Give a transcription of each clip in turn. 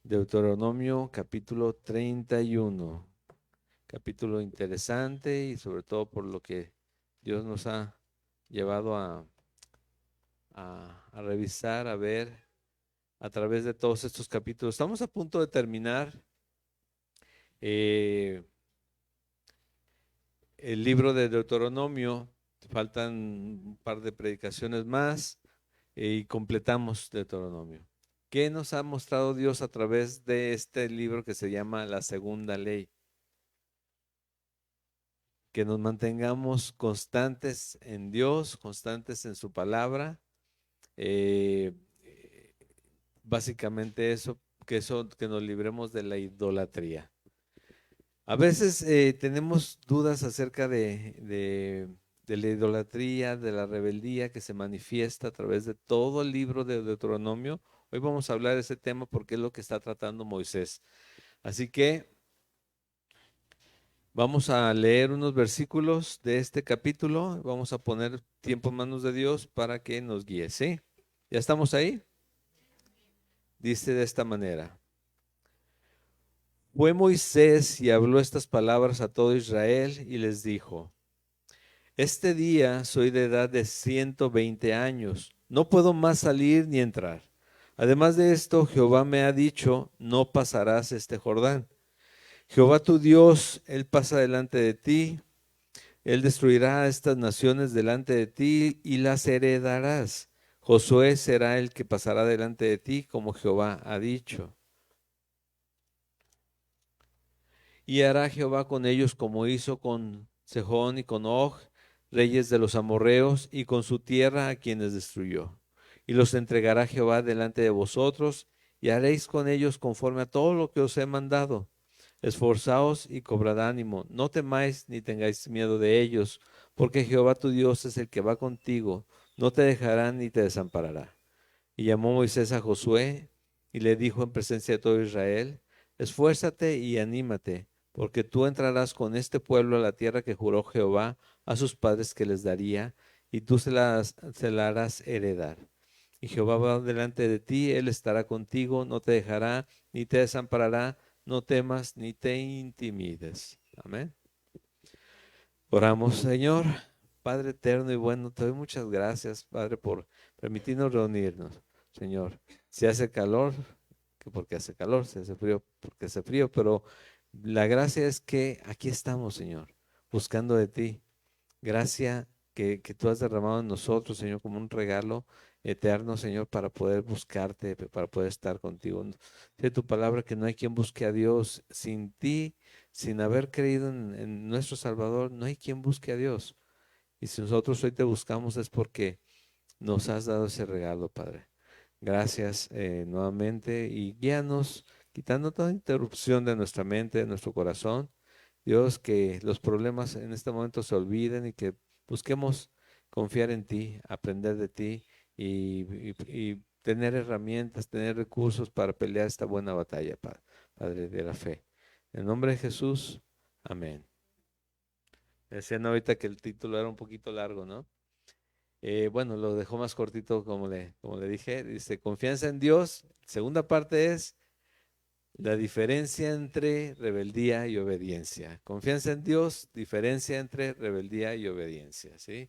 Deuteronomio capítulo 31. Capítulo interesante y sobre todo por lo que Dios nos ha llevado a revisar, a ver a través de todos estos capítulos. Estamos a punto de terminar eh, el libro de Deuteronomio. Faltan un par de predicaciones más y completamos Deuteronomio. ¿Qué nos ha mostrado Dios a través de este libro que se llama La Segunda Ley? Que nos mantengamos constantes en Dios, constantes en su palabra. eh, Básicamente eso, que nos libremos de la idolatría. A veces tenemos dudas acerca de la idolatría, de la rebeldía que se manifiesta a través de todo el libro de Deuteronomio. Hoy vamos a hablar de ese tema porque es lo que está tratando Moisés. Así que vamos a leer unos versículos de este capítulo. Vamos a poner tiempo en manos de Dios para que nos guíe. ¿Sí? ¿Ya estamos ahí? Dice de esta manera. Fue Moisés y habló estas palabras a todo Israel y les dijo, este día soy de edad de 120 años, no puedo más salir ni entrar. Además de esto, Jehová me ha dicho, no pasarás este Jordán. Jehová tu Dios, Él pasa delante de ti, Él destruirá a estas naciones delante de ti y las heredarás. Josué será el que pasará delante de ti, como Jehová ha dicho. Y hará Jehová con ellos como hizo con Sejón y con Og, reyes de los amorreos, y con su tierra a quienes destruyó. Y los entregará Jehová delante de vosotros, y haréis con ellos conforme a todo lo que os he mandado. Esforzaos y cobrad ánimo, no temáis ni tengáis miedo de ellos, porque Jehová tu Dios es el que va contigo, no te dejará ni te desamparará. Y llamó Moisés a Josué y le dijo en presencia de todo Israel, esfuérzate y anímate, porque tú entrarás con este pueblo a la tierra que juró Jehová a sus padres que les daría, y tú se la harás heredar. Y Jehová va delante de ti, él estará contigo, no te dejará ni te desamparará, no temas ni te intimides. Amén. Oramos, Señor, Padre eterno y bueno, te doy muchas gracias, Padre, por permitirnos reunirnos, Señor. Si hace calor, que porque hace calor, si hace frío, porque hace frío, pero la gracia es que aquí estamos, Señor, buscando de ti. Gracia que tú has derramado en nosotros, Señor, como un regalo eterno, Señor, para poder buscarte, para poder estar contigo. Dice tu palabra que no hay quien busque a Dios sin ti, sin haber creído en nuestro Salvador, no hay quien busque a Dios. Y si nosotros hoy te buscamos es porque nos has dado ese regalo, Padre. Gracias nuevamente y guíanos, quitando toda interrupción de nuestra mente, de nuestro corazón. Dios, que los problemas en este momento se olviden y que busquemos confiar en ti, aprender de ti y tener herramientas, tener recursos para pelear esta buena batalla, Padre de la fe. En el nombre de Jesús, amén. Decían ahorita que el título era un poquito largo, ¿no? Bueno, lo dejó más cortito como le dije. Dice, confianza en Dios. Segunda parte es la diferencia entre rebeldía y obediencia. Confianza en Dios, diferencia entre rebeldía y obediencia, ¿sí?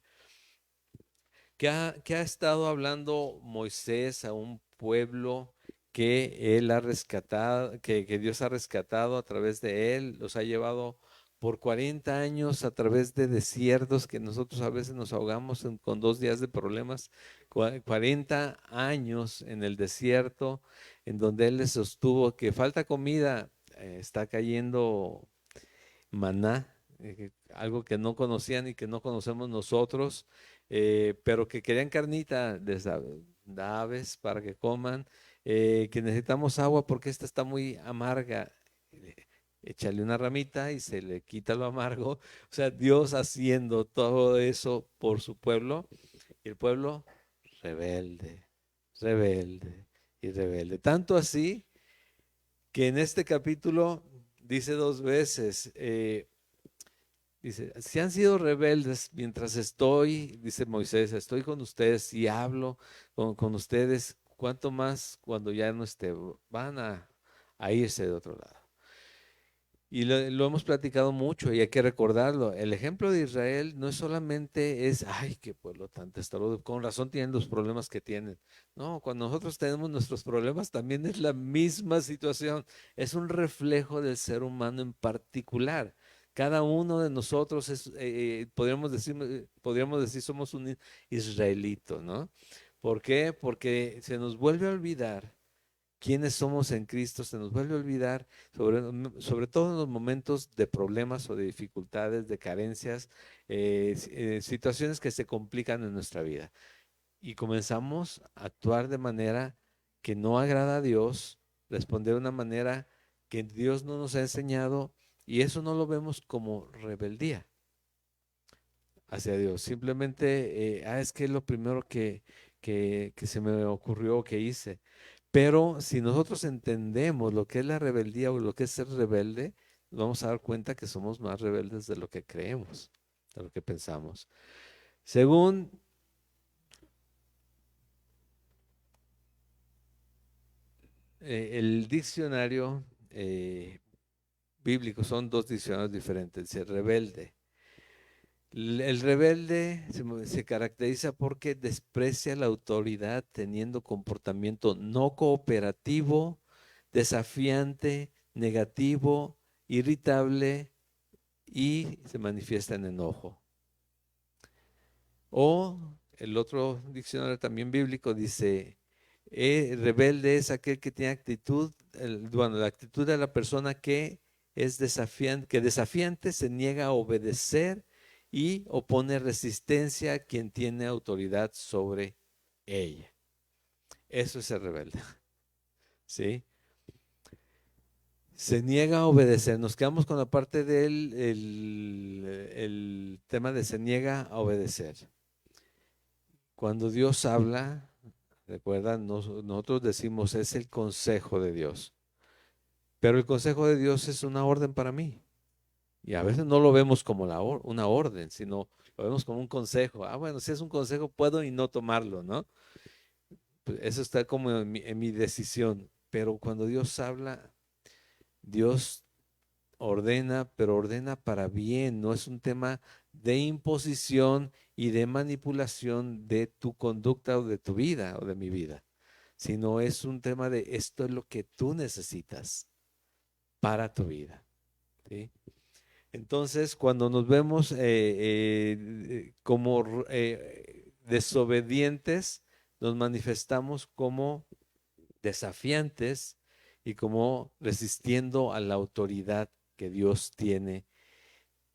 ¿Qué ha estado hablando Moisés a un pueblo que él ha rescatado, que Dios ha rescatado a través de él? Los ha llevado por 40 años a través de desiertos que nosotros a veces nos ahogamos con 2 días de problemas. 40 años en el desierto, en donde él les sostuvo que falta comida, está cayendo maná, algo que no conocían y que no conocemos nosotros, pero que querían carnita de aves para que coman, que necesitamos agua porque esta está muy amarga. Échale una ramita y se le quita lo amargo. O sea, Dios haciendo todo eso por su pueblo y el pueblo rebelde, rebelde y rebelde. Tanto así que en este capítulo dice 2 veces, dice, si han sido rebeldes mientras estoy, dice Moisés, estoy con ustedes y hablo con ustedes, ¿cuánto más cuando ya no esté? Van a irse de otro lado. Y lo hemos platicado mucho y hay que recordarlo. El ejemplo de Israel no es solamente ay, qué pueblo tan testarudo, con razón tienen los problemas que tienen. No, cuando nosotros tenemos nuestros problemas también es la misma situación. Es un reflejo del ser humano en particular. Cada uno de nosotros podríamos decir, somos un israelito, ¿no? ¿Por qué? Porque se nos vuelve a olvidar quiénes somos en Cristo, se nos vuelve a olvidar, sobre todo en los momentos de problemas o de dificultades, de carencias, situaciones que se complican en nuestra vida. Y comenzamos a actuar de manera que no agrada a Dios, responder de una manera que Dios no nos ha enseñado, y eso no lo vemos como rebeldía hacia Dios. Simplemente, es que es lo primero que se me ocurrió que hice. Pero si nosotros entendemos lo que es la rebeldía o lo que es ser rebelde, nos vamos a dar cuenta que somos más rebeldes de lo que creemos, de lo que pensamos. Según el diccionario bíblico, son dos diccionarios diferentes. Dice rebelde. El rebelde se caracteriza porque desprecia la autoridad teniendo comportamiento no cooperativo, desafiante, negativo, irritable y se manifiesta en enojo. O el otro diccionario también bíblico dice, rebelde es aquel que tiene actitud, bueno, la actitud de la persona que es desafiante, que desafiante se niega a obedecer y opone resistencia a quien tiene autoridad sobre ella. Eso es ser rebelde, ¿sí? Se niega a obedecer. Nos quedamos con la parte del el tema de se niega a obedecer. Cuando Dios habla, recuerda, nosotros decimos es el consejo de Dios. Pero el consejo de Dios es una orden para mí. Y a veces no lo vemos como una orden, sino lo vemos como un consejo. Ah, bueno, si es un consejo, puedo y no tomarlo, ¿no? Pues eso está como en mi decisión. Pero cuando Dios habla, Dios ordena, pero ordena para bien. No es un tema de imposición y de manipulación de tu conducta o de tu vida o de mi vida, sino es un tema de esto es lo que tú necesitas para tu vida, ¿sí? Entonces, cuando nos vemos como desobedientes, nos manifestamos como desafiantes y como resistiendo a la autoridad que Dios tiene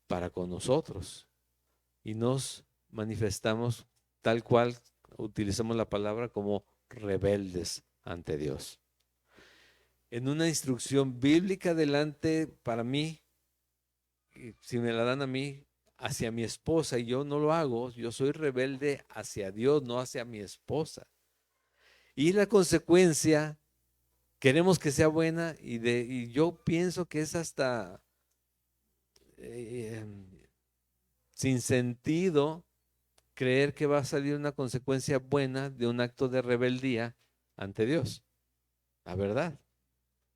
para con nosotros. Y nos manifestamos tal cual, utilizamos la palabra como rebeldes ante Dios. En una instrucción bíblica delante, para mí, si me la dan a mí, hacia mi esposa y yo no lo hago, yo soy rebelde hacia Dios, no hacia mi esposa. Y la consecuencia, queremos que sea buena y yo pienso que es hasta eh, sin sentido creer que va a salir una consecuencia buena de un acto de rebeldía ante Dios. La verdad,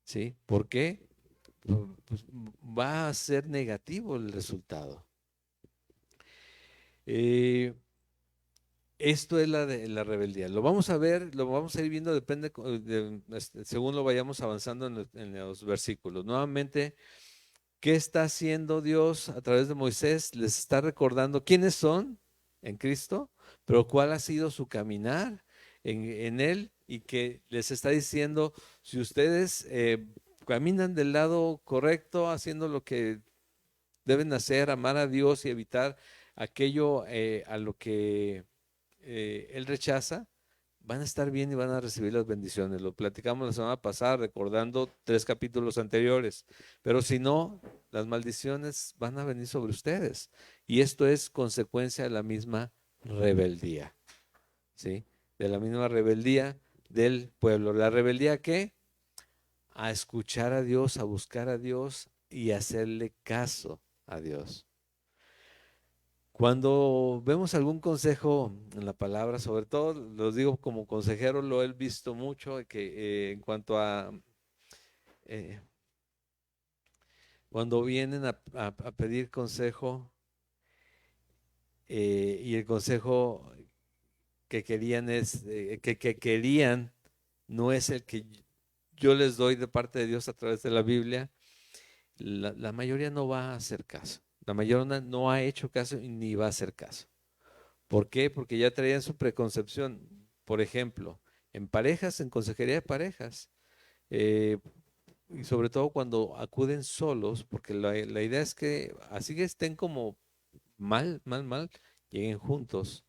¿sí? ¿Por qué? Pues va a ser negativo el resultado. Eh, Esto es la rebeldía. Lo vamos a ver, lo vamos a ir viendo, depende según lo vayamos avanzando en los versículos. Nuevamente, ¿qué está haciendo Dios a través de Moisés? Les está recordando quiénes son en Cristo, pero cuál ha sido su caminar en Él y que les está diciendo, si ustedes caminan del lado correcto, haciendo lo que deben hacer, amar a Dios y evitar aquello a lo que Él rechaza, van a estar bien y van a recibir las bendiciones. Lo platicamos la semana pasada recordando 3 capítulos anteriores. Pero si no, las maldiciones van a venir sobre ustedes. Y esto es consecuencia de la misma rebeldía, ¿sí? De la misma rebeldía del pueblo. ¿La rebeldía qué? A escuchar a Dios, a buscar a Dios y hacerle caso a Dios. Cuando vemos algún consejo en la palabra, sobre todo, los digo como consejero, lo he visto mucho, que en cuanto a eh, cuando vienen a pedir consejo y el consejo que querían que querían no es el que yo les doy de parte de Dios a través de la Biblia, la mayoría no va a hacer caso. La mayoría no ha hecho caso y ni va a hacer caso. ¿Por qué? Porque ya traían su preconcepción. Por ejemplo, en parejas, en consejería de parejas, eh, y sobre todo cuando acuden solos, porque la idea es que así que estén como mal, lleguen juntos.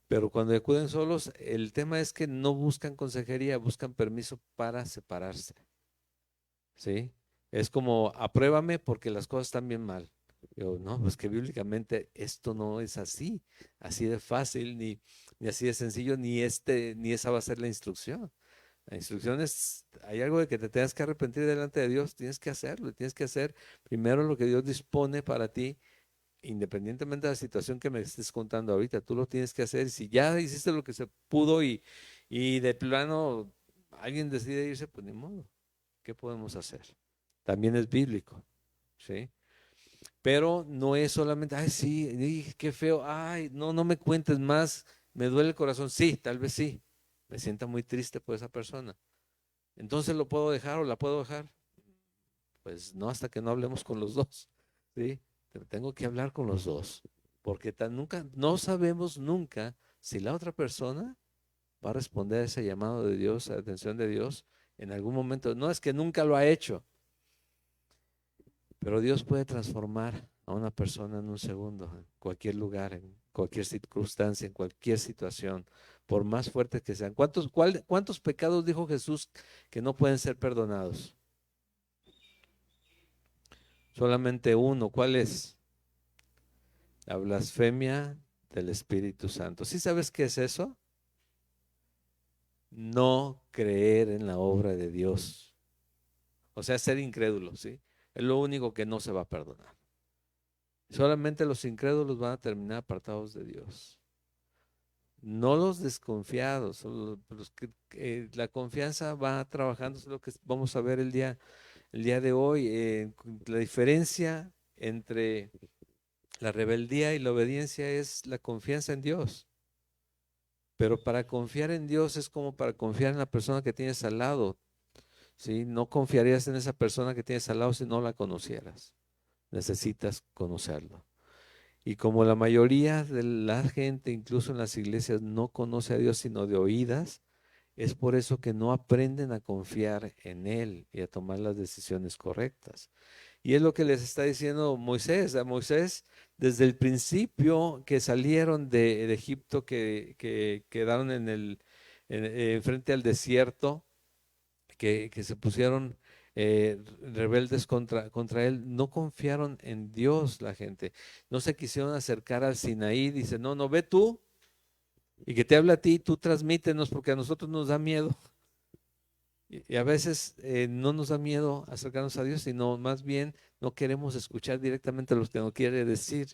Pero cuando acuden solos, el tema es que no buscan consejería, buscan permiso para separarse. ¿Sí? Es como, apruébame porque las cosas están bien mal. Yo, no, pues que bíblicamente esto no es así de fácil, ni así de sencillo, ni esa va a ser la instrucción. La instrucción es, hay algo de que te tengas que arrepentir delante de Dios, tienes que hacerlo, tienes que hacer primero lo que Dios dispone para ti, independientemente de la situación que me estés contando ahorita, tú lo tienes que hacer. Si ya hiciste lo que se pudo y de plano alguien decide irse, pues ni modo, ¿qué podemos hacer? También es bíblico, ¿sí? Pero no es solamente, ay, sí, qué feo, ay, no me cuentes más, me duele el corazón. Sí, tal vez sí, me sienta muy triste por esa persona. Entonces lo puedo dejar o la puedo dejar. Pues no, hasta que no hablemos con los dos, ¿sí? Tengo que hablar con los dos, porque nunca, no sabemos nunca si la otra persona va a responder a ese llamado de Dios, a la atención de Dios en algún momento. No es que nunca lo ha hecho, pero Dios puede transformar a una persona en un segundo, en cualquier lugar, en cualquier circunstancia, en cualquier situación, por más fuertes que sean. ¿Cuántos pecados dijo Jesús que no pueden ser perdonados? Solamente uno. ¿Cuál es? La blasfemia del Espíritu Santo. ¿Sí sabes qué es eso? No creer en la obra de Dios. O sea, ser incrédulo, ¿sí? Es lo único que no se va a perdonar. Solamente los incrédulos van a terminar apartados de Dios. No los desconfiados, son los que la confianza va trabajando, es lo que vamos a ver el día de hoy. La diferencia entre la rebeldía y la obediencia es la confianza en Dios. Pero para confiar en Dios es como para confiar en la persona que tienes al lado, ¿sí? No confiarías en esa persona que tienes al lado si no la conocieras. Necesitas conocerlo. Y como la mayoría de la gente, incluso en las iglesias, no conoce a Dios sino de oídas, es por eso que no aprenden a confiar en Él y a tomar las decisiones correctas. Y es lo que les está diciendo Moisés. A Moisés, desde el principio que salieron de Egipto, que quedaron frente al desierto, que se pusieron rebeldes contra él, no confiaron en Dios la gente. No se quisieron acercar al Sinaí. Dice, no, ve tú y que te hable a ti, tú transmítenos porque a nosotros nos da miedo. Y a veces no nos da miedo acercarnos a Dios, sino más bien no queremos escuchar directamente lo que nos quiere decir.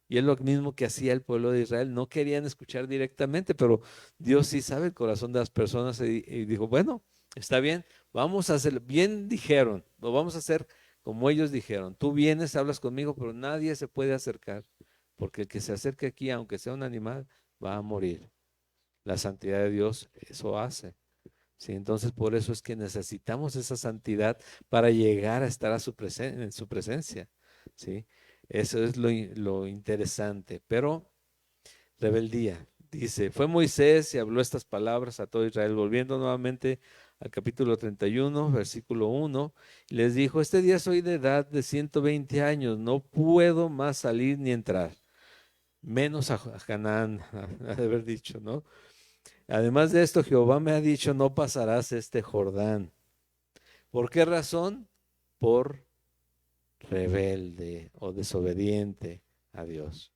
Y es lo mismo que hacía el pueblo de Israel. No querían escuchar directamente, pero Dios sí sabe el corazón de las personas y dijo, bueno, está bien, vamos a hacer, bien dijeron, lo vamos a hacer como ellos dijeron. Tú vienes, hablas conmigo, pero nadie se puede acercar, porque el que se acerque aquí, aunque sea un animal, va a morir. La santidad de Dios eso hace. Sí, entonces por eso es que necesitamos esa santidad para llegar a estar en su presencia. ¿Sí? Eso es lo interesante. Pero rebeldía. Dice, fue Moisés y habló estas palabras a todo Israel, volviendo nuevamente al capítulo 31, versículo 1, y les dijo, este día soy de edad de 120 años, no puedo más salir ni entrar, menos a Canaán, ha de haber dicho, ¿no? Además de esto, Jehová me ha dicho, no pasarás este Jordán. ¿Por qué razón? Por rebelde o desobediente a Dios.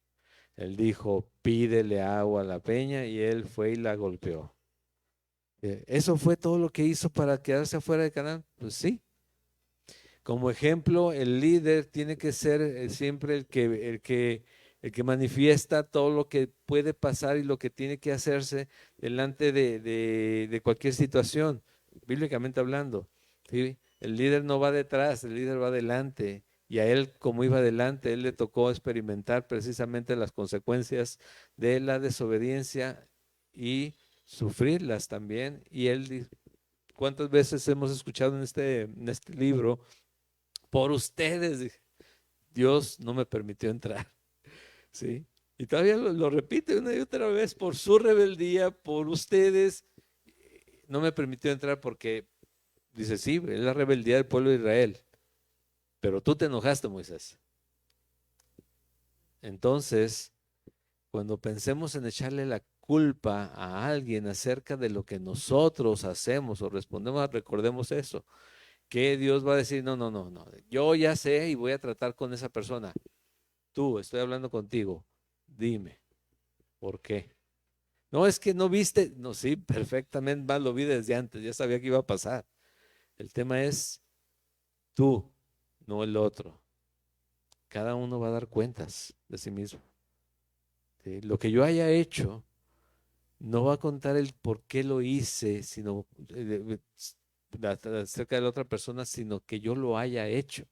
Él dijo, pídele agua a la peña y él fue y la golpeó. ¿Eso fue todo lo que hizo para quedarse afuera de Canaán? Pues sí. Como ejemplo, el líder tiene que ser siempre el que manifiesta todo lo que puede pasar y lo que tiene que hacerse delante de cualquier situación, bíblicamente hablando. ¿Sí? El líder no va detrás, el líder va adelante. Y a él, como iba adelante, él le tocó experimentar precisamente las consecuencias de la desobediencia y sufrirlas también. Y él, ¿cuántas veces hemos escuchado en este libro? Por ustedes, Dios no me permitió entrar. ¿Sí? Y todavía lo repite una y otra vez, por su rebeldía, por ustedes, no me permitió entrar porque, dice, sí, es la rebeldía del pueblo de Israel, pero tú te enojaste, Moisés. Entonces, cuando pensemos en echarle la culpa a alguien acerca de lo que nosotros hacemos o respondemos, recordemos eso, que Dios va a decir, no, no, no, no, yo ya sé y voy a tratar con esa persona. Tú, estoy hablando contigo, dime, ¿por qué? No, es que no viste, no, sí, perfectamente mal, lo vi desde antes, ya sabía que iba a pasar. El tema es tú, no el otro. Cada uno va a dar cuentas de sí mismo. ¿Sí? Lo que yo haya hecho no va a contar el por qué lo hice, sino acerca de la otra persona, sino que yo lo haya hecho.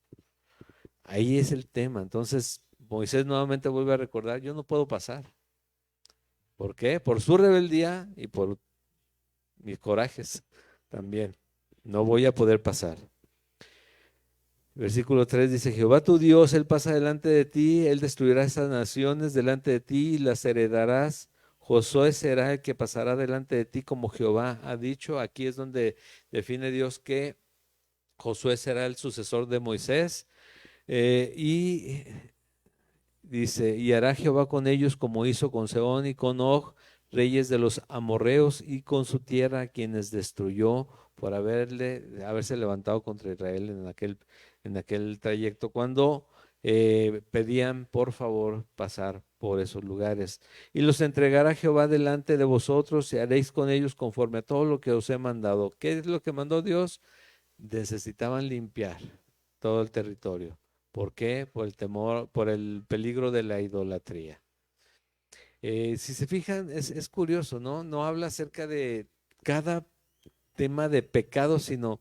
Ahí es el tema. Entonces, Moisés nuevamente vuelve a recordar, yo no puedo pasar. ¿Por qué? Por su rebeldía y por mis corajes también. No voy a poder pasar. Versículo 3 dice, Jehová tu Dios, Él pasa delante de ti, Él destruirá esas naciones delante de ti y las heredarás. Josué será el que pasará delante de ti como Jehová ha dicho. Aquí es donde define Dios que Josué será el sucesor de Moisés. Y dice, y hará Jehová con ellos como hizo con Sehón y con Og, reyes de los amorreos, y con su tierra, a quienes destruyó por haberse levantado contra Israel en aquel trayecto, cuando pedían por favor pasar por esos lugares. Y los entregará Jehová delante de vosotros, y haréis con ellos conforme a todo lo que os he mandado. ¿Qué es lo que mandó Dios? Necesitaban limpiar todo el territorio. ¿Por qué? Por el temor, por el peligro de la idolatría. Si se fijan, es curioso, ¿no? No habla acerca de cada tema de pecado, sino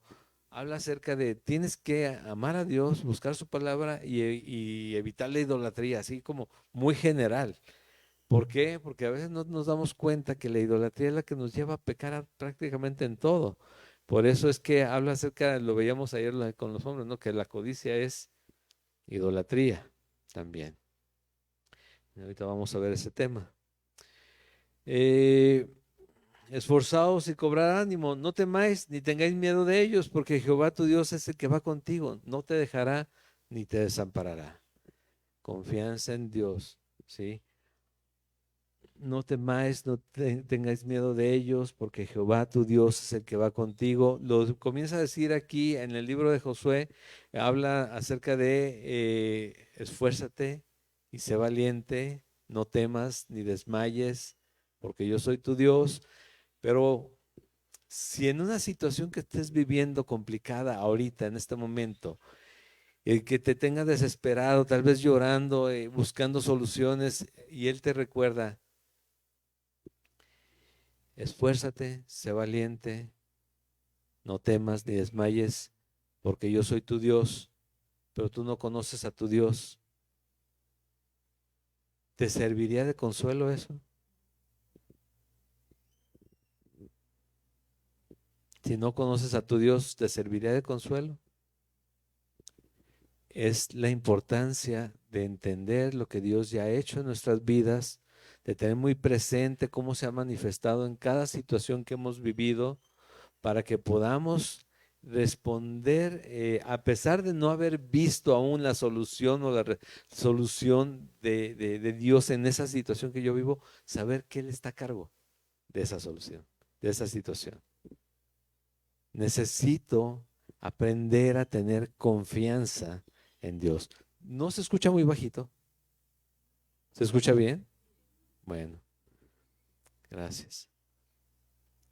habla acerca de tienes que amar a Dios, buscar su palabra y evitar la idolatría, así como muy general. ¿Por qué? Porque a veces no nos damos cuenta que la idolatría es la que nos lleva a pecar prácticamente en todo. Por eso es que habla acerca, lo veíamos ayer con los hombres, ¿no? Que la codicia es idolatría también. Y ahorita vamos a ver ese tema. Eh, Esforzaos y cobrad ánimo, no temáis ni tengáis miedo de ellos, porque Jehová tu Dios es el que va contigo, no te dejará ni te desamparará. Confianza en Dios, ¿sí? No temáis, no tengáis miedo de ellos, porque Jehová tu Dios es el que va contigo. Lo comienza a decir aquí en el libro de Josué, habla acerca de esfuérzate y sé valiente, no temas ni desmayes, porque yo soy tu Dios. Pero si en una situación que estés viviendo complicada ahorita, en este momento, el que te tenga desesperado, tal vez llorando, buscando soluciones, y Él te recuerda, esfuérzate, sé valiente, no temas ni desmayes, porque yo soy tu Dios, pero tú no conoces a tu Dios. ¿Te serviría de consuelo eso? Si no conoces a tu Dios, ¿te serviría de consuelo? Es la importancia de entender lo que Dios ya ha hecho en nuestras vidas, de tener muy presente cómo se ha manifestado en cada situación que hemos vivido, para que podamos responder, a pesar de no haber visto aún la solución o la solución de Dios en esa situación que yo vivo, saber que Él está a cargo de esa solución, de esa situación. Necesito aprender a tener confianza en Dios. No se escucha muy bajito. ¿Se escucha bien? Bueno, gracias.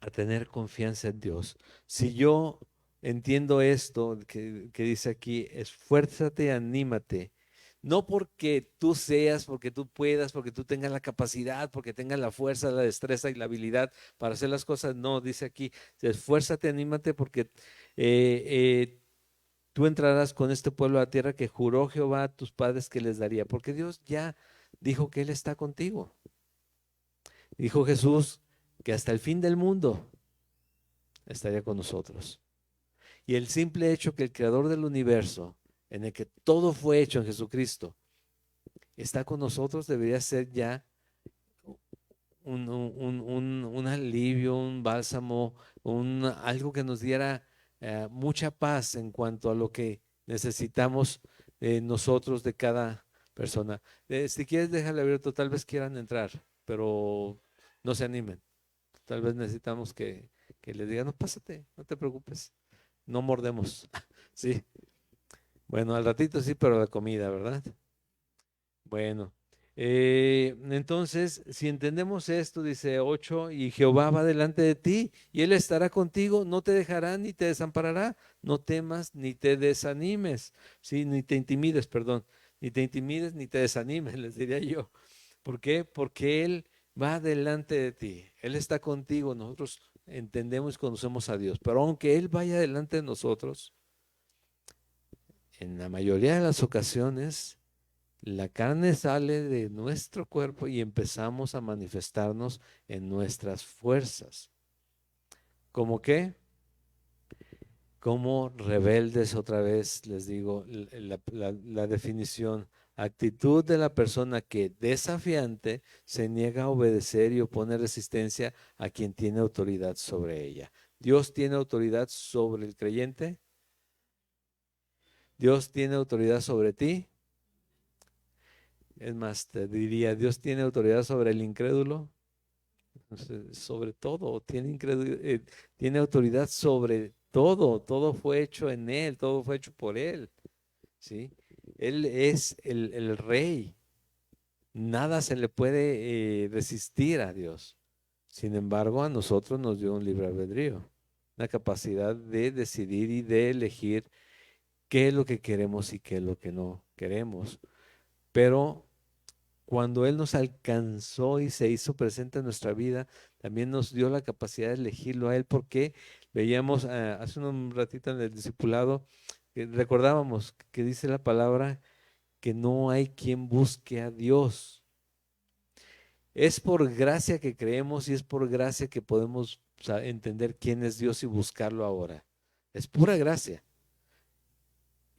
A tener confianza en Dios. Si yo entiendo esto que dice aquí, esfuérzate, anímate. No porque tú seas, porque tú puedas, porque tú tengas la capacidad, porque tengas la fuerza, la destreza y la habilidad para hacer las cosas. No, dice aquí, esfuérzate, anímate porque tú entrarás con este pueblo a la tierra que juró Jehová a tus padres que les daría, porque Dios ya dijo que Él está contigo. Dijo Jesús que hasta el fin del mundo estaría con nosotros. Y el simple hecho que el creador del universo, en el que todo fue hecho en Jesucristo, está con nosotros, debería ser ya un alivio, un bálsamo, algo que nos diera mucha paz en cuanto a lo que necesitamos nosotros de cada persona. Si quieres, déjale abierto, tal vez quieran entrar, pero no se animen. Tal vez necesitamos que les digan, no, pásate, no te preocupes, no mordemos. Sí, bueno, al ratito sí, pero la comida, ¿verdad? Bueno, entonces, si entendemos esto, dice 8, y Jehová va delante de ti, y Él estará contigo, no te dejará ni te desamparará, no temas ni te desanimes, sí, ni te intimides, perdón, ni te intimides ni te desanimes, les diría yo. ¿Por qué? Porque Él va delante de ti, Él está contigo, nosotros entendemos y conocemos a Dios, pero aunque Él vaya delante de nosotros, en la mayoría de las ocasiones, la carne sale de nuestro cuerpo y empezamos a manifestarnos en nuestras fuerzas. ¿Cómo qué? Como rebeldes, otra vez les digo la definición. Actitud de la persona que desafiante se niega a obedecer y opone resistencia a quien tiene autoridad sobre ella. ¿Dios tiene autoridad sobre el creyente? ¿Dios tiene autoridad sobre ti? Es más, te diría, ¿Dios tiene autoridad sobre el incrédulo? Sobre todo, tiene autoridad sobre todo, todo fue hecho en Él, todo fue hecho por Él, ¿sí? Él es el rey, nada se le puede resistir a Dios. Sin embargo, a nosotros nos dio un libre albedrío, una capacidad de decidir y de elegir qué es lo que queremos y qué es lo que no queremos. Pero cuando Él nos alcanzó y se hizo presente en nuestra vida, también nos dio la capacidad de elegirlo a Él, porque veíamos hace un ratito en el discipulado, que recordábamos que dice la palabra que no hay quien busque a Dios. Es por gracia que creemos y es por gracia que podemos entender quién es Dios y buscarlo ahora. Es pura gracia.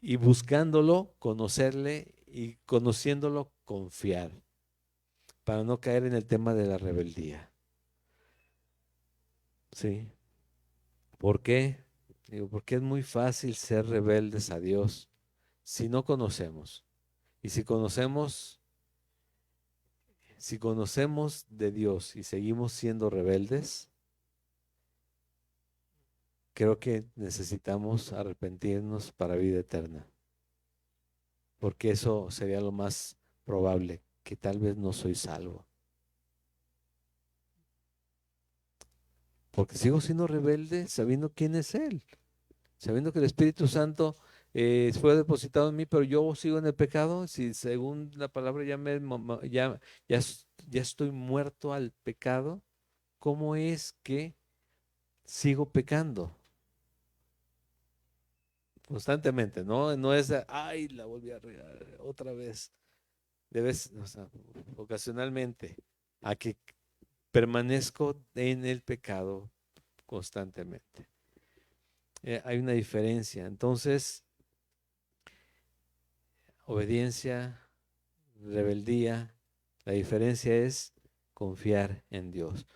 Y buscándolo, conocerle y conociéndolo, confiar, para no caer en el tema de la rebeldía. Sí. ¿Por qué? Digo, porque es muy fácil ser rebeldes a Dios si no conocemos. Y si conocemos de Dios y seguimos siendo rebeldes, creo que necesitamos arrepentirnos para vida eterna. Porque eso sería lo más probable, que tal vez no soy salvo. Porque sigo siendo rebelde sabiendo quién es Él, sabiendo que el Espíritu Santo fue depositado en mí, pero yo sigo en el pecado. Si según la palabra ya estoy muerto al pecado, ¿cómo es que sigo pecando? Constantemente, ¿no? No es, ay, la volví a regar otra vez. O sea, ocasionalmente, a que permanezco en el pecado constantemente. Hay una diferencia. Entonces, obediencia, rebeldía, la diferencia es confiar en Dios.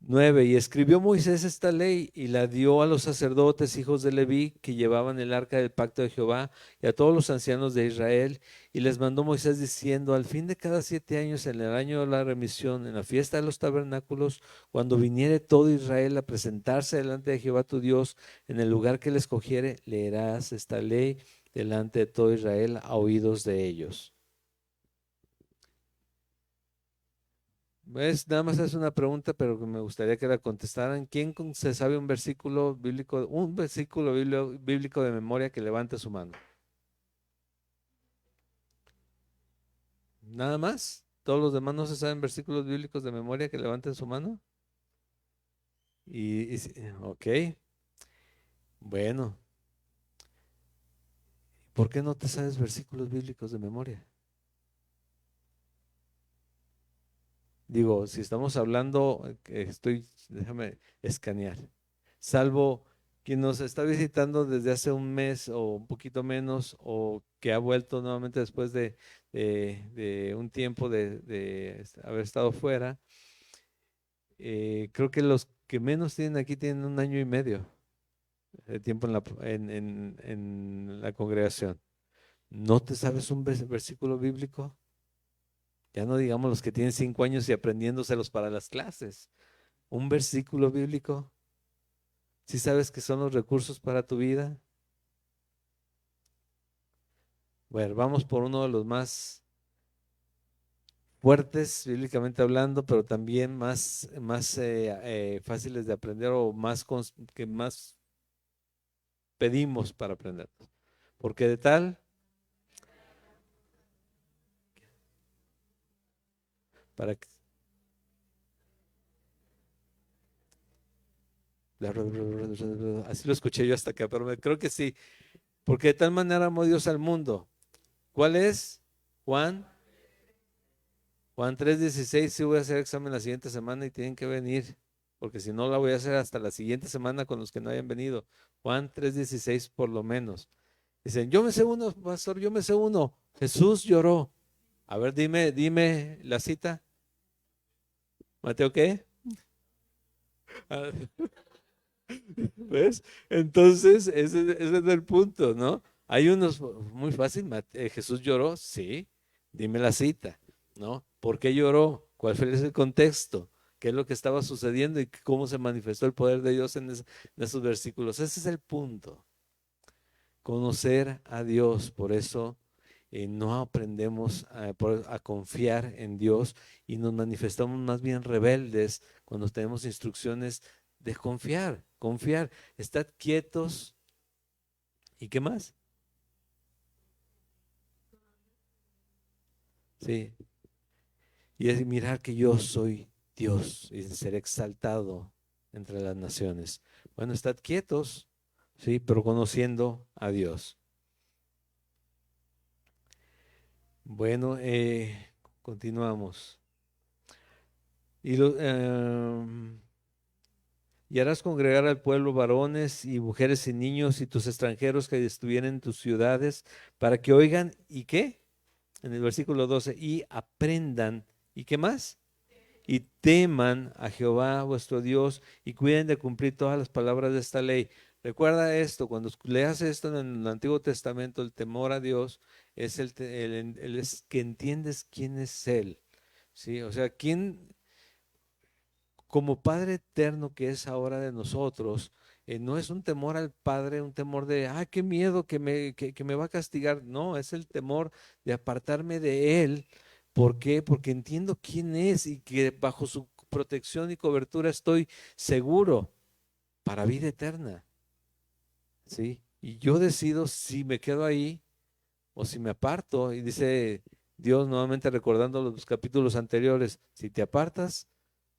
9. Y escribió Moisés esta ley y la dio a los sacerdotes, hijos de Leví, que llevaban el arca del pacto de Jehová, y a todos los ancianos de Israel. Y les mandó Moisés diciendo: al fin de cada 7 años, en el año de la remisión, en la fiesta de los tabernáculos, cuando viniere todo Israel a presentarse delante de Jehová tu Dios, en el lugar que él escogiere, leerás esta ley delante de todo Israel a oídos de ellos. Nada más es una pregunta, pero que me gustaría que la contestaran. ¿Quién se sabe un versículo bíblico de memoria, que levante su mano? ¿Nada más? ¿Todos los demás no se saben versículos bíblicos de memoria, que levanten su mano? Ok, bueno, ¿Por qué no te sabes versículos bíblicos de memoria? Digo, si estamos hablando, déjame escanear, salvo quien nos está visitando desde hace un mes o un poquito menos, o que ha vuelto nuevamente después de un tiempo de haber estado fuera, creo que los que menos tienen aquí tienen 1 año y medio de tiempo en la congregación. ¿No te sabes un versículo bíblico? Ya no digamos los que tienen 5 años y aprendiéndoselos para las clases. Un versículo bíblico. ¿Sí sabes que son los recursos para tu vida? Bueno, vamos por uno de los más fuertes, bíblicamente hablando, pero también más fáciles de aprender o que más pedimos para aprender. Porque de tal, para que, así lo escuché yo hasta acá, pero creo que sí. Porque de tal manera amó Dios al mundo. ¿Cuál es? Juan. Juan 3:16, sí voy a hacer examen la siguiente semana y tienen que venir, porque si no la voy a hacer hasta la siguiente semana con los que no hayan venido. Juan 3:16 por lo menos. Dicen, yo me sé uno, pastor, yo me sé uno. Jesús lloró. A ver, dime la cita. ¿Mateo qué? Ah, ¿ves? Entonces, ese es el punto, ¿no? Hay unos muy fácil. Jesús lloró, sí. Dime la cita, ¿no? ¿Por qué lloró? ¿Cuál fue ese contexto? ¿Qué es lo que estaba sucediendo y cómo se manifestó el poder de Dios en esos versículos? Ese es el punto. Conocer a Dios. Por eso no aprendemos a confiar en Dios y nos manifestamos más bien rebeldes cuando tenemos instrucciones de confiar. Estad quietos. ¿Y qué más? Sí. Y es mirar que yo soy Dios y ser exaltado entre las naciones. Bueno, estad quietos, sí, pero conociendo a Dios. Bueno, continuamos. Y, y harás congregar al pueblo varones y mujeres y niños y tus extranjeros que estuvieran en tus ciudades para que oigan y qué, en el versículo 12, y aprendan. ¿Y qué más? Y teman a Jehová vuestro Dios y cuiden de cumplir todas las palabras de esta ley. Recuerda esto, cuando leas esto en el Antiguo Testamento, el temor a Dios es que entiendes quién es Él, ¿sí? O sea, quién, como Padre eterno que es ahora de nosotros, no es un temor al Padre, un temor de, ay, qué miedo que me va a castigar. No, es el temor de apartarme de Él. ¿Por qué? Porque entiendo quién es y que bajo su protección y cobertura estoy seguro para vida eterna. ¿Sí? Y yo decido si me quedo ahí o si me aparto. Y dice Dios nuevamente recordando los capítulos anteriores, si te apartas,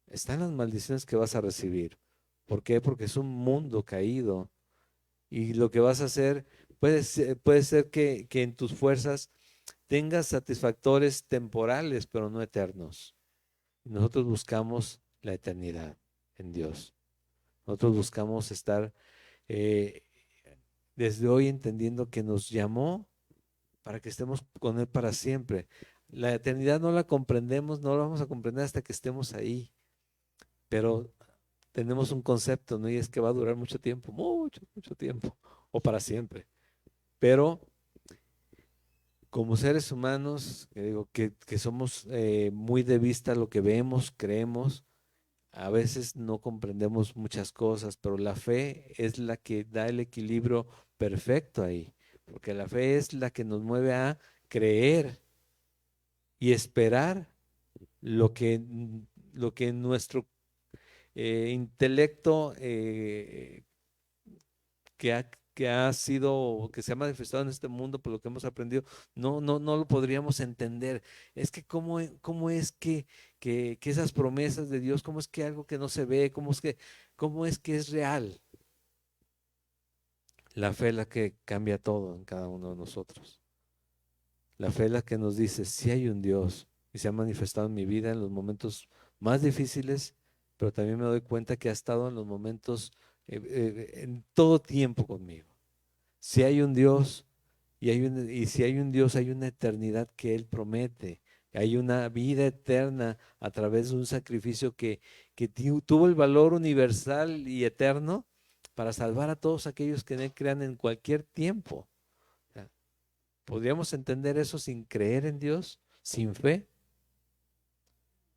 están las maldiciones que vas a recibir. ¿Por qué? Porque es un mundo caído y lo que vas a hacer puede ser que en tus fuerzas tengas satisfactores temporales, pero no eternos. Nosotros buscamos la eternidad en Dios. Nosotros buscamos estar eh, desde hoy entendiendo que nos llamó para que estemos con Él para siempre. La eternidad no la comprendemos, no la vamos a comprender hasta que estemos ahí, pero tenemos un concepto, ¿no? Y es que va a durar mucho tiempo, mucho tiempo, o para siempre. Pero como seres humanos, que digo que somos muy de vista lo que vemos, creemos, a veces no comprendemos muchas cosas, pero la fe es la que da el equilibrio perfecto ahí, porque la fe es la que nos mueve a creer y esperar lo que, lo que nuestro intelecto que ha sido, que se ha manifestado en este mundo por lo que hemos aprendido, no lo podríamos entender. Es que cómo es que esas promesas de Dios, cómo es que algo que no se ve, cómo es que es real. La fe es la que cambia todo en cada uno de nosotros. La fe es la que nos dice, sí hay un Dios y se ha manifestado en mi vida en los momentos más difíciles, pero también me doy cuenta que ha estado en los momentos, en todo tiempo conmigo. Si hay un Dios y si hay un Dios, hay una eternidad que Él promete. Hay una vida eterna a través de un sacrificio que tuvo el valor universal y eterno para salvar a todos aquellos que en Él crean en cualquier tiempo. O sea, ¿podríamos entender eso sin creer en Dios, sin fe?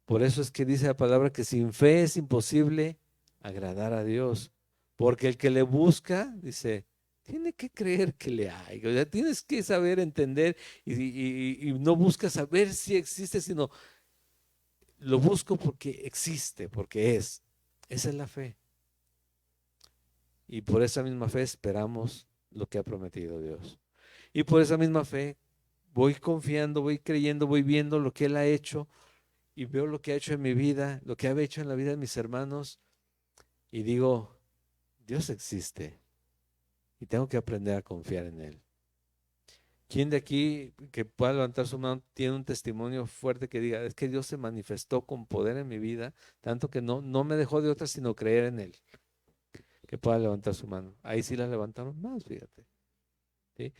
Por eso es que dice la palabra que sin fe es imposible agradar a Dios, porque el que le busca, dice, tiene que creer que le hay, o sea, tienes que saber entender y no buscas saber si existe, sino lo busco porque existe, porque es. Esa es la fe. Y por esa misma fe esperamos lo que ha prometido Dios. Y por esa misma fe voy confiando, voy creyendo, voy viendo lo que Él ha hecho y veo lo que ha hecho en mi vida, lo que ha hecho en la vida de mis hermanos y digo, Dios existe y tengo que aprender a confiar en Él. ¿Quién de aquí que pueda levantar su mano tiene un testimonio fuerte que diga, es que Dios se manifestó con poder en mi vida, tanto que no me dejó de otra sino creer en Él? Que pueda levantar su mano. Ahí sí la levantaron más, fíjate. ¿Sí?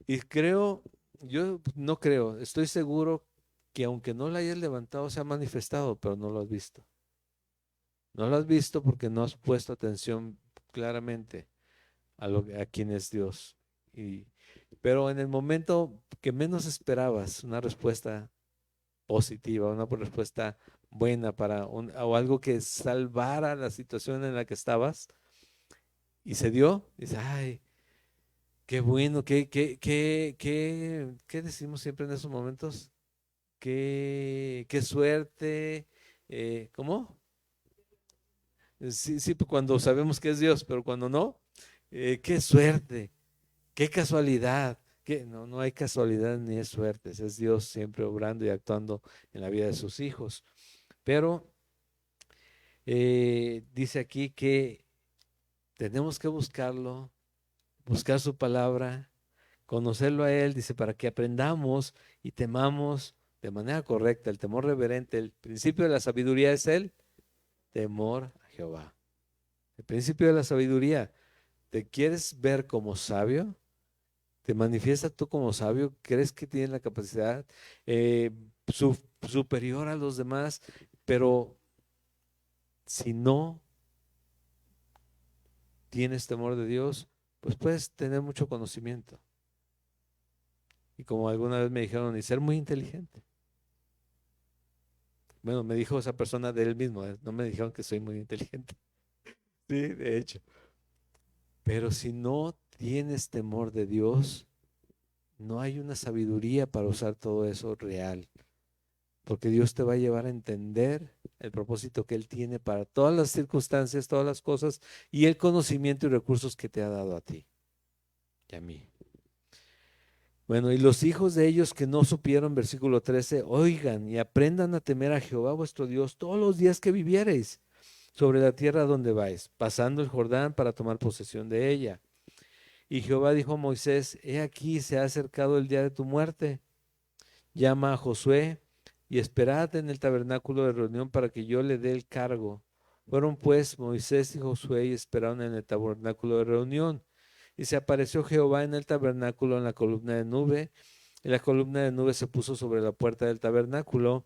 Y creo, yo no creo, estoy seguro que aunque no la hayas levantado, se ha manifestado, pero no lo has visto. No lo has visto porque no has puesto atención claramente a quién es Dios. Pero en el momento que menos esperabas una respuesta positiva, una respuesta buena o algo que salvara la situación en la que estabas y se dio, dices, ay, qué bueno, qué decimos siempre en esos momentos, qué suerte, ¿cómo? Sí, sí, cuando sabemos que es Dios, pero cuando no, qué suerte. Qué casualidad, que no hay casualidad ni es suerte, es Dios siempre obrando y actuando en la vida de sus hijos. Pero dice aquí que tenemos que buscarlo, buscar su palabra, conocerlo a Él, dice, para que aprendamos y temamos de manera correcta, el temor reverente. El principio de la sabiduría es el temor a Jehová. El principio de la sabiduría, ¿te quieres ver como sabio? ¿Te manifiestas tú como sabio? ¿Crees que tienes la capacidad eh, superior a los demás? Pero si no tienes temor de Dios, pues puedes tener mucho conocimiento. Y como alguna vez me dijeron, y ser muy inteligente. Bueno, me dijo esa persona de él mismo, no me dijeron que soy muy inteligente. Sí, de hecho. Pero si no tienes temor de Dios, no hay una sabiduría para usar todo eso real. Porque Dios te va a llevar a entender el propósito que Él tiene para todas las circunstancias, todas las cosas y el conocimiento y recursos que te ha dado a ti y a mí. Bueno, y los hijos de ellos que no supieron, versículo 13, oigan y aprendan a temer a Jehová vuestro Dios todos los días que viviereis sobre la tierra donde vais, pasando el Jordán para tomar posesión de ella. Y Jehová dijo a Moisés, he aquí se ha acercado el día de tu muerte. Llama a Josué y esperad en el tabernáculo de reunión para que yo le dé el cargo. Fueron pues Moisés y Josué y esperaron en el tabernáculo de reunión. Y se apareció Jehová en el tabernáculo en la columna de nube, y la columna de nube se puso sobre la puerta del tabernáculo.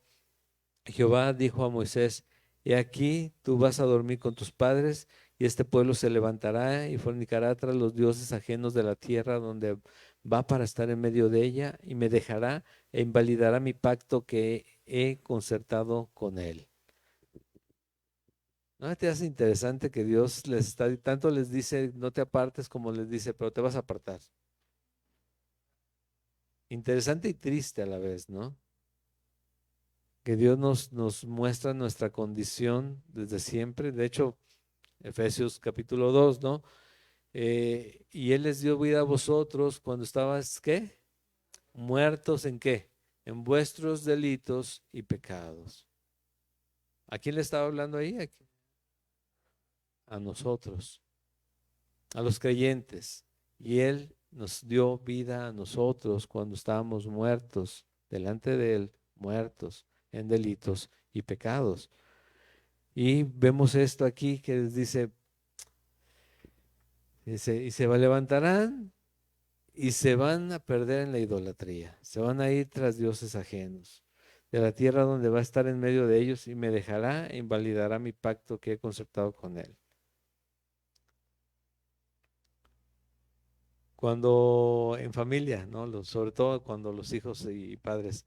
Y Jehová dijo a Moisés, he aquí tú vas a dormir con tus padres, y este pueblo se levantará y fornicará tras los dioses ajenos de la tierra donde va para estar en medio de ella, y me dejará e invalidará mi pacto que he concertado con él. ¿No te hace interesante que Dios les está, tanto les dice, no te apartes, como les dice, pero te vas a apartar? Interesante y triste a la vez, ¿no? Que Dios nos muestra nuestra condición desde siempre. De hecho, Efesios capítulo 2, ¿no? Y Él les dio vida a vosotros cuando estabas, ¿qué? Muertos en qué? En vuestros delitos y pecados. ¿A quién le estaba hablando ahí? A nosotros, a los creyentes. Y Él nos dio vida a nosotros cuando estábamos muertos delante de Él, muertos en delitos y pecados. Y vemos esto aquí que dice, y se levantarán y se van a perder en la idolatría, se van a ir tras dioses ajenos, de la tierra donde va a estar en medio de ellos y me dejará e invalidará mi pacto que he concertado con Él. Cuando en familia, ¿no? Sobre todo cuando los hijos y padres,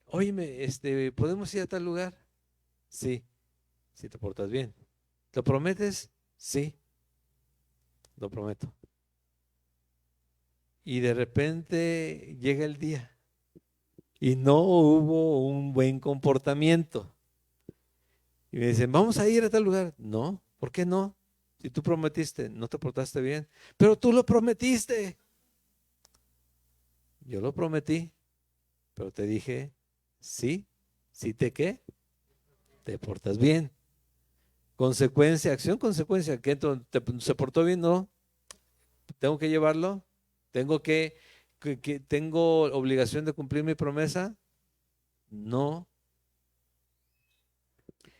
óyeme, ¿podemos ir a tal lugar? Sí, si te portas bien. ¿Lo prometes? Sí, lo prometo. Y de repente llega el día y no hubo un buen comportamiento. Y me dicen, vamos a ir a tal lugar. No, ¿por qué no? Si tú prometiste, no te portaste bien. Pero tú lo prometiste. Yo lo prometí, pero te dije, sí, sí te qué, te portas bien. Consecuencia, acción, consecuencia. ¿Qué entonces se portó bien? No, tengo que llevarlo. Tengo que tengo obligación de cumplir mi promesa. No,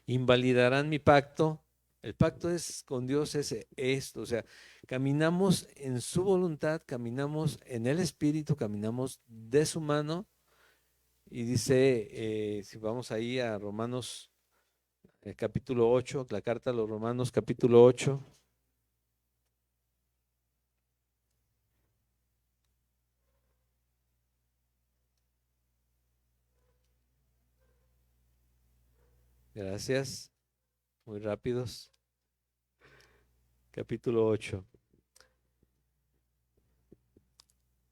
invalidarán mi pacto. El pacto es con Dios, es esto, o sea, caminamos en su voluntad, caminamos en el Espíritu, caminamos de su mano. Y dice, si vamos ahí a Romanos capítulo 8, la carta a los Romanos capítulo 8. Gracias, muy rápidos. Capítulo 8.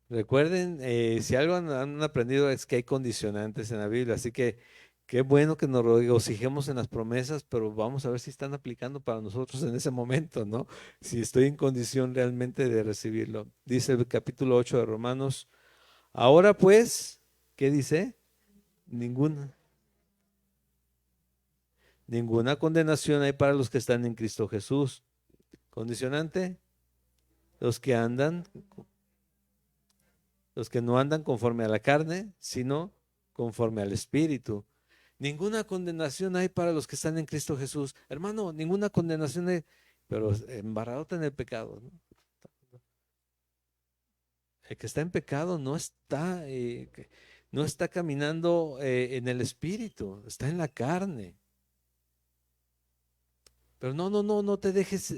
Recuerden, si algo han aprendido es que hay condicionantes en la Biblia, así que qué bueno que nos regocijemos en las promesas, pero vamos a ver si están aplicando para nosotros en ese momento, ¿no? Si estoy en condición realmente de recibirlo. Dice el capítulo 8 de Romanos, ahora pues, ¿qué dice? Ninguna, ninguna condenación hay para los que están en Cristo Jesús. Condicionante, los que andan, los que no andan conforme a la carne, sino conforme al Espíritu. Ninguna condenación hay para los que están en Cristo Jesús. Hermano, ninguna condenación hay, pero embarrado en el pecado, ¿no? El que está en pecado no está caminando en el Espíritu, está en la carne. Pero no te dejes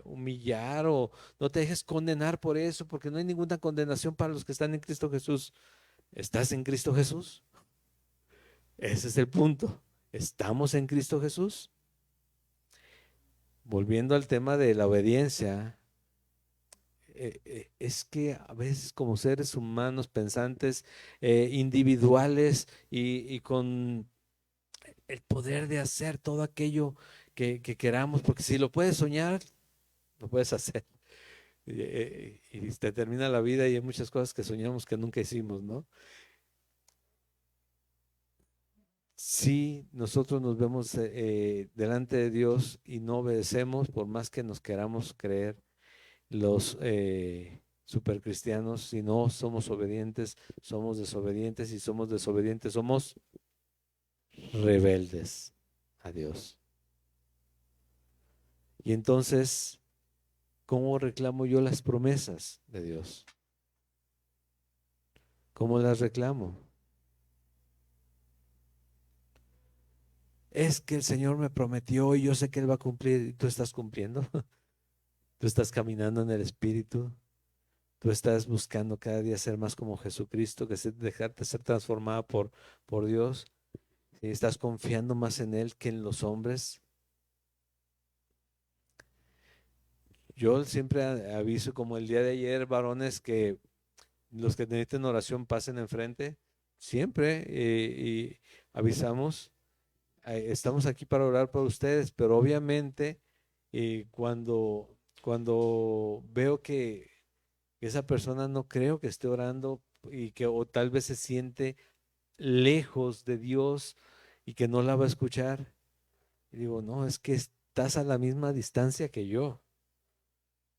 humillar o no te dejes condenar por eso, porque no hay ninguna condenación para los que están en Cristo Jesús. ¿Estás en Cristo Jesús? Ese es el punto. ¿Estamos en Cristo Jesús? Volviendo al tema de la obediencia, es que a veces como seres humanos, pensantes, individuales y con el poder de hacer todo aquello que queramos, porque si lo puedes soñar, lo puedes hacer. Y te termina la vida y hay muchas cosas que soñamos que nunca hicimos, ¿no? Si nosotros nos vemos delante de Dios y no obedecemos, por más que nos queramos creer los supercristianos, si no somos obedientes, somos desobedientes y somos desobedientes, somos rebeldes a Dios. Y entonces, ¿cómo reclamo yo las promesas de Dios? ¿Cómo las reclamo? Es que el Señor me prometió y yo sé que Él va a cumplir y tú estás cumpliendo. Tú estás caminando en el Espíritu. Tú estás buscando cada día ser más como Jesucristo, dejarte ser transformada por Dios. ¿Sí? Estás confiando más en Él que en los hombres. Yo siempre aviso, como el día de ayer, varones, que los que necesiten oración pasen enfrente. Siempre y avisamos. Estamos aquí para orar por ustedes, pero obviamente cuando veo que esa persona no creo que esté orando y que o tal vez se siente lejos de Dios y que no la va a escuchar, y digo, no, es que estás a la misma distancia que yo.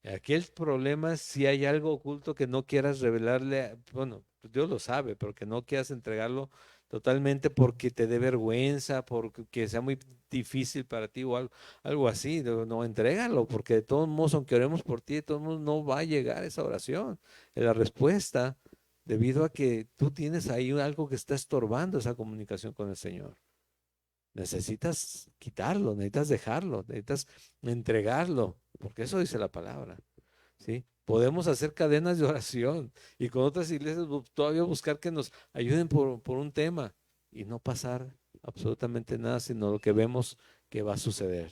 Aquí el problema es si hay algo oculto que no quieras revelarle, bueno, pues Dios lo sabe, pero que no quieras entregarlo totalmente porque te dé vergüenza, porque sea muy difícil para ti o algo así. No, entrégalo, porque de todos modos, aunque oremos por ti, de todos modos no va a llegar esa oración, la respuesta, debido a que tú tienes ahí algo que está estorbando esa comunicación con el Señor. Necesitas quitarlo, necesitas dejarlo, necesitas entregarlo, porque eso dice la palabra, ¿sí? Podemos hacer cadenas de oración y con otras iglesias todavía buscar que nos ayuden por un tema y no pasar absolutamente nada, sino lo que vemos que va a suceder.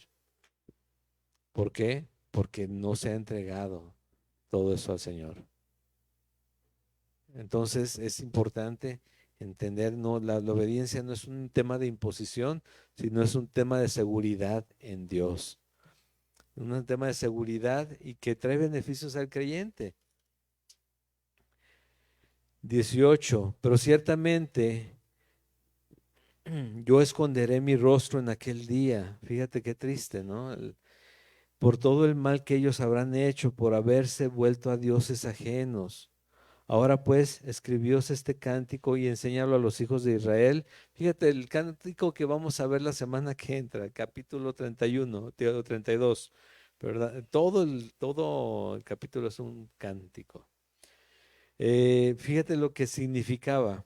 ¿Por qué? Porque no se ha entregado todo eso al Señor. Entonces es importante entender, no, la obediencia no es un tema de imposición, sino es un tema de seguridad en Dios. Un tema de seguridad y que trae beneficios al creyente. 18. Pero ciertamente yo esconderé mi rostro en aquel día. Fíjate qué triste, ¿no? Por todo el mal que ellos habrán hecho por haberse vuelto a dioses ajenos. Ahora pues, escribióse este cántico y enséñalo a los hijos de Israel. Fíjate, el cántico que vamos a ver la semana que entra, capítulo 31, 32, ¿verdad? Todo el capítulo es un cántico. Fíjate lo que significaba.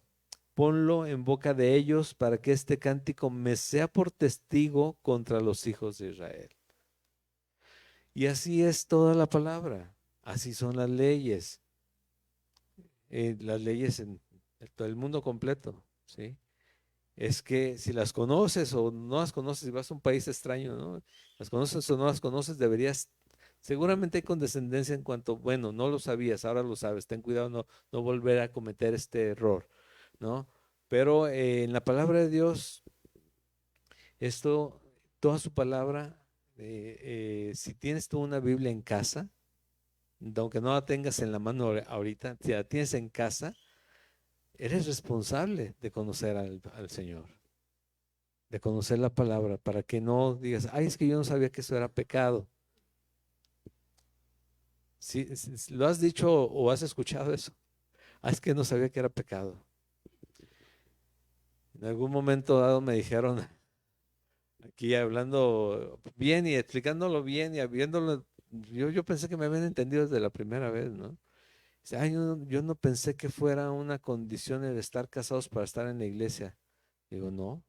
Ponlo en boca de ellos para que este cántico me sea por testigo contra los hijos de Israel. Y así es toda la palabra. Así son las leyes en todo el mundo completo, ¿sí? Es que si las conoces o no las conoces, si vas a un país extraño, ¿no? Las conoces o no las conoces, deberías, seguramente hay condescendencia en cuanto, bueno, no lo sabías, ahora lo sabes, ten cuidado no volver a cometer este error, ¿no? Pero en la palabra de Dios, esto, toda su palabra, si tienes tú una Biblia en casa, aunque no la tengas en la mano ahorita, si la tienes en casa, eres responsable de conocer al Señor, de conocer la palabra, para que no digas, ay, es que yo no sabía que eso era pecado. Si lo has dicho o has escuchado eso, ah, es que no sabía que era pecado. En algún momento dado me dijeron, aquí hablando bien y explicándolo bien y habiéndolo, yo pensé que me habían entendido desde la primera vez, ¿no? Dice, ay, yo no pensé que fuera una condición el estar casados para estar en la iglesia. Digo, no,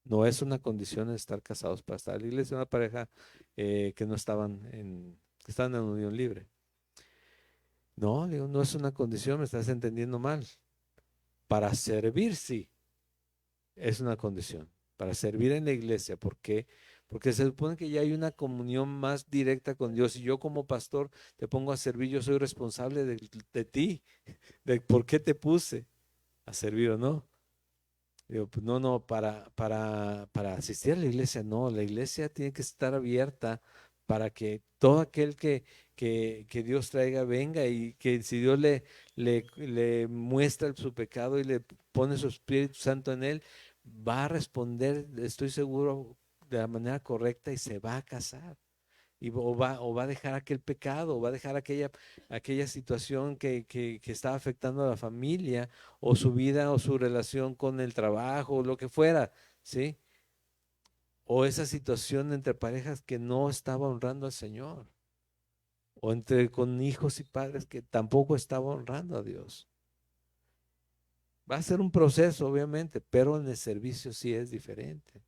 no es una condición el estar casados para estar en la iglesia. Una pareja que no que estaban en unión libre. No, digo, no es una condición, me estás entendiendo mal. Para servir, sí, es una condición. Para servir en la iglesia, ¿por qué? Porque se supone que ya hay una comunión más directa con Dios. Y yo como pastor te pongo a servir, yo soy responsable de ti, de por qué te puse a servir o no. Digo, pues no, para asistir a la iglesia, no, la iglesia tiene que estar abierta para que todo aquel que Dios traiga venga y que si Dios le muestra su pecado y le pone su Espíritu Santo en él, va a responder, estoy seguro, de la manera correcta y se va a casar o va a dejar aquel pecado, o va a dejar aquella situación que está afectando a la familia, o su vida, o su relación con el trabajo, o lo que fuera, ¿sí? O esa situación entre parejas que no estaba honrando al Señor, o con hijos y padres que tampoco estaba honrando a Dios. Va a ser un proceso, obviamente, pero en el servicio sí es diferente.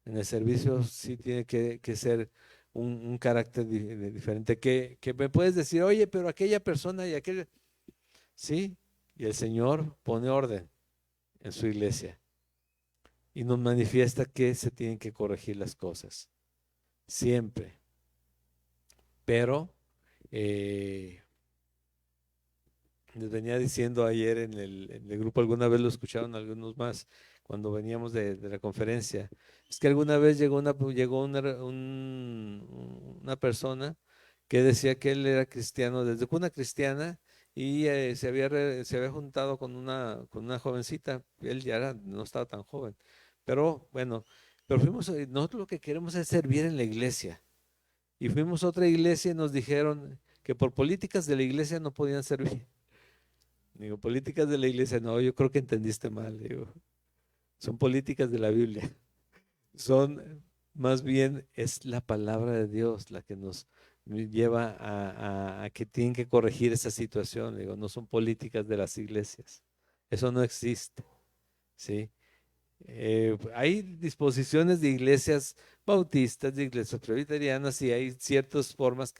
En el servicio sí tiene que ser un carácter diferente. Que me puedes decir, oye, pero aquella persona y aquel, sí, y el Señor pone orden en su iglesia y nos manifiesta que se tienen que corregir las cosas, siempre. Pero eh, les venía diciendo ayer en el grupo, alguna vez lo escucharon algunos más, cuando veníamos de la conferencia, es que alguna vez llegó una persona que decía que él era cristiano desde cuna cristiana y se había juntado con una jovencita, él ya no estaba tan joven, pero bueno, nosotros lo que queremos es servir en la iglesia. Y fuimos a otra iglesia y nos dijeron que por políticas de la iglesia no podían servir. Digo, políticas de la iglesia, no, yo creo que entendiste mal. Digo, son políticas de la Biblia. Son, más bien, es la palabra de Dios la que nos lleva a que tienen que corregir esa situación. Digo, no son políticas de las iglesias. Eso no existe, ¿sí? Hay disposiciones de iglesias bautistas, de iglesias presbiterianas, y hay ciertas formas,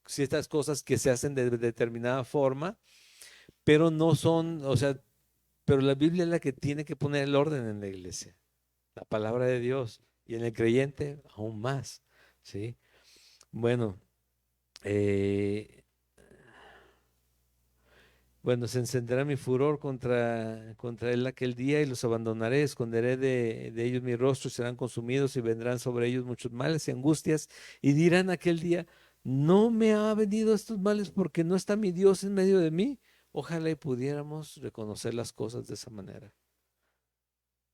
ciertas cosas que se hacen de determinada forma, pero no son, o sea, pero la Biblia es la que tiene que poner el orden en la iglesia, la palabra de Dios, y en el creyente aún más, ¿sí? Bueno, eh, bueno, se encenderá mi furor contra él aquel día y los abandonaré, esconderé de ellos mi rostro y serán consumidos y vendrán sobre ellos muchos males y angustias y dirán aquel día, no me ha venido estos males porque no está mi Dios en medio de mí. Ojalá y pudiéramos reconocer las cosas de esa manera,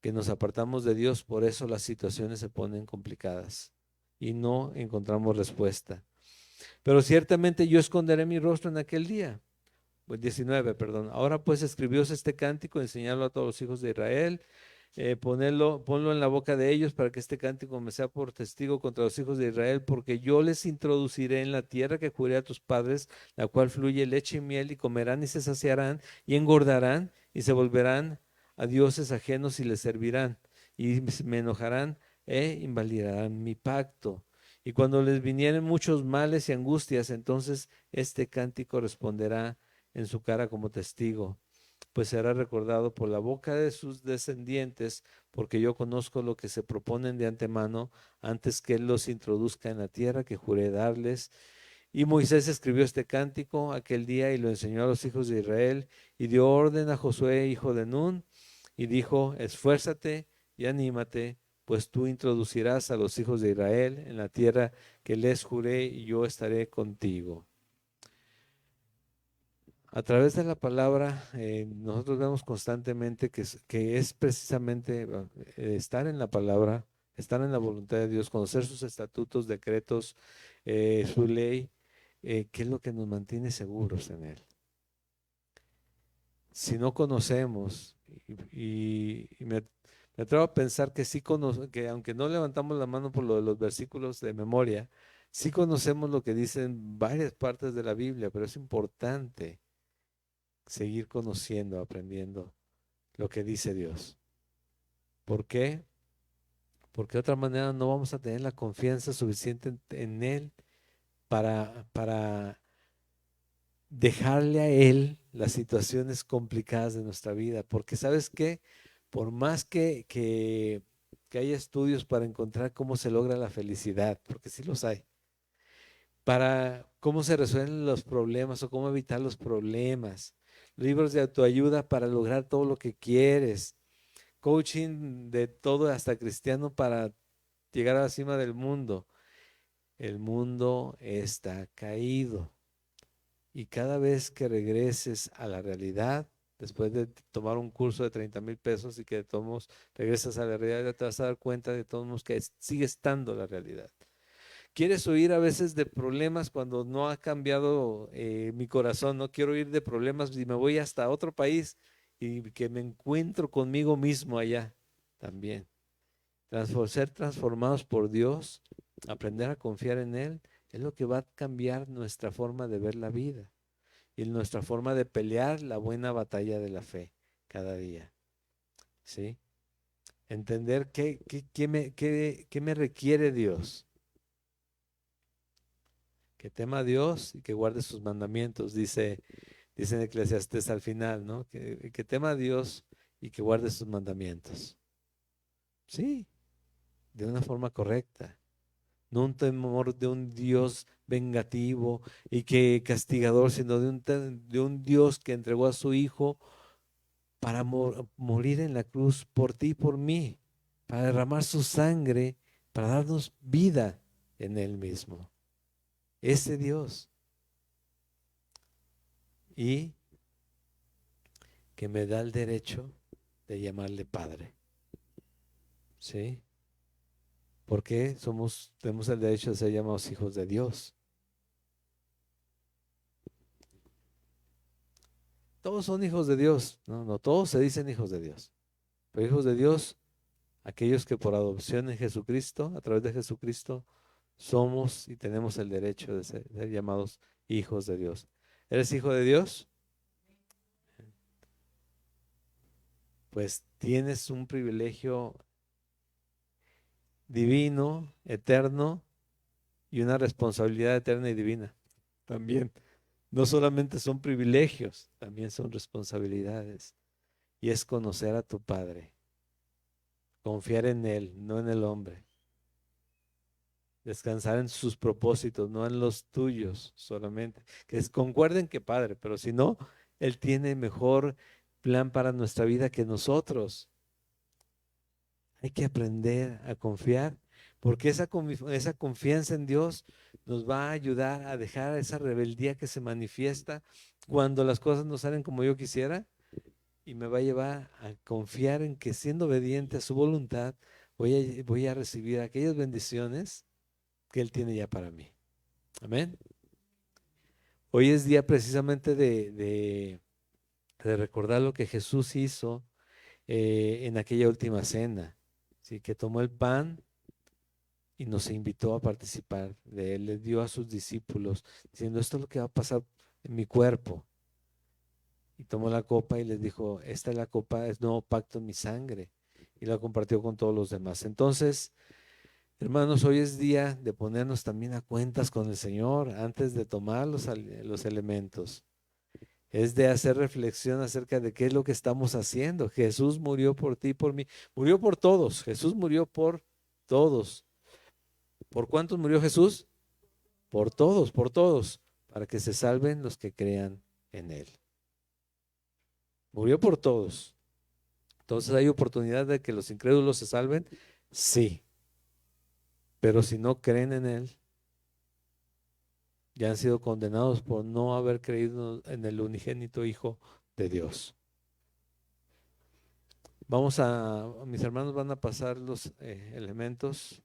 que nos apartamos de Dios, por eso las situaciones se ponen complicadas y no encontramos respuesta. Pero ciertamente yo esconderé mi rostro en aquel día. Pues 19, perdón. Ahora pues escribióse este cántico, enseñarlo a todos los hijos de Israel, ponlo en la boca de ellos para que este cántico me sea por testigo contra los hijos de Israel, porque yo les introduciré en la tierra que juré a tus padres, la cual fluye leche y miel, y comerán y se saciarán y engordarán y se volverán a dioses ajenos y les servirán y me enojarán e invalidarán mi pacto. Y cuando les vinieren muchos males y angustias, entonces este cántico responderá en su cara como testigo, pues será recordado por la boca de sus descendientes, porque yo conozco lo que se proponen de antemano antes que él los introduzca en la tierra que juré darles. Y Moisés escribió este cántico aquel día y lo enseñó a los hijos de Israel y dio orden a Josué, hijo de Nun, y dijo, esfuérzate y anímate, pues tú introducirás a los hijos de Israel en la tierra que les juré y yo estaré contigo. A través de la palabra, nosotros vemos constantemente que es precisamente estar en la palabra, estar en la voluntad de Dios, conocer sus estatutos, decretos, su ley, que es lo que nos mantiene seguros en Él. Si no conocemos, me atrevo a pensar que sí que aunque no levantamos la mano por lo de los versículos de memoria, sí conocemos lo que dicen varias partes de la Biblia, pero es importante seguir conociendo, aprendiendo lo que dice Dios. ¿Por qué? Porque de otra manera no vamos a tener la confianza suficiente en Él para dejarle a Él las situaciones complicadas de nuestra vida. Porque ¿sabes qué? Por más que haya estudios para encontrar cómo se logra la felicidad, porque sí los hay, para cómo se resuelven los problemas o cómo evitar los problemas, libros de autoayuda para lograr todo lo que quieres, coaching de todo hasta cristiano para llegar a la cima del mundo. El mundo está caído y cada vez que regreses a la realidad, después de tomar un curso de 30,000 pesos y que de todos modos regresas a la realidad, te vas a dar cuenta de todos modos que sigue estando la realidad. Quieres oír a veces de problemas cuando no ha cambiado mi corazón, no quiero oír de problemas y me voy hasta otro país y que me encuentro conmigo mismo allá también. Ser transformados por Dios, aprender a confiar en Él, es lo que va a cambiar nuestra forma de ver la vida y nuestra forma de pelear la buena batalla de la fe cada día. ¿Sí? Entender qué me requiere Dios. Que tema a Dios y que guarde sus mandamientos, dice en Eclesiastés al final, ¿no? Que tema a Dios y que guarde sus mandamientos. Sí, de una forma correcta. No un temor de un Dios vengativo y que castigador, sino de un Dios que entregó a su Hijo para morir en la cruz por ti y por mí, para derramar su sangre, para darnos vida en Él mismo. Ese Dios. Y que me da el derecho de llamarle Padre. ¿Sí? porque tenemos el derecho de ser llamados hijos de Dios. Todos son hijos de Dios, no, no todos se dicen hijos de Dios, pero hijos de Dios, aquellos que por adopción en Jesucristo, a través de Jesucristo, somos y tenemos el derecho de ser llamados hijos de Dios. ¿Eres hijo de Dios? Pues tienes un privilegio divino, eterno, y una responsabilidad eterna y divina también. No solamente son privilegios, también son responsabilidades. Y es conocer a tu Padre, confiar en Él, no en el hombre. Descansar en sus propósitos, no en los tuyos solamente. Concuerden que Padre, pero si no, Él tiene mejor plan para nuestra vida que nosotros. Hay que aprender a confiar, porque esa confianza en Dios nos va a ayudar a dejar esa rebeldía que se manifiesta cuando las cosas no salen como yo quisiera, y me va a llevar a confiar en que siendo obediente a su voluntad, voy a recibir aquellas bendiciones que Él tiene ya para mí. Amén. Hoy es día precisamente de recordar lo que Jesús hizo en aquella última cena, ¿sí? Que tomó el pan y nos invitó a participar de él, le dio a sus discípulos, diciendo, esto es lo que va a pasar en mi cuerpo. Y tomó la copa y les dijo, esta es la copa, es nuevo pacto en mi sangre. Y la compartió con todos los demás. Entonces, hermanos, hoy es día de ponernos también a cuentas con el Señor antes de tomar los elementos. Es de hacer reflexión acerca de qué es lo que estamos haciendo. Jesús murió por ti, por mí. Murió por todos. Jesús murió por todos. ¿Por cuántos murió Jesús? Por todos, para que se salven los que crean en Él. Murió por todos. Entonces, ¿hay oportunidad de que los incrédulos se salven? Sí. Pero si no creen en Él, ya han sido condenados por no haber creído en el unigénito Hijo de Dios. Mis hermanos van a pasar los elementos.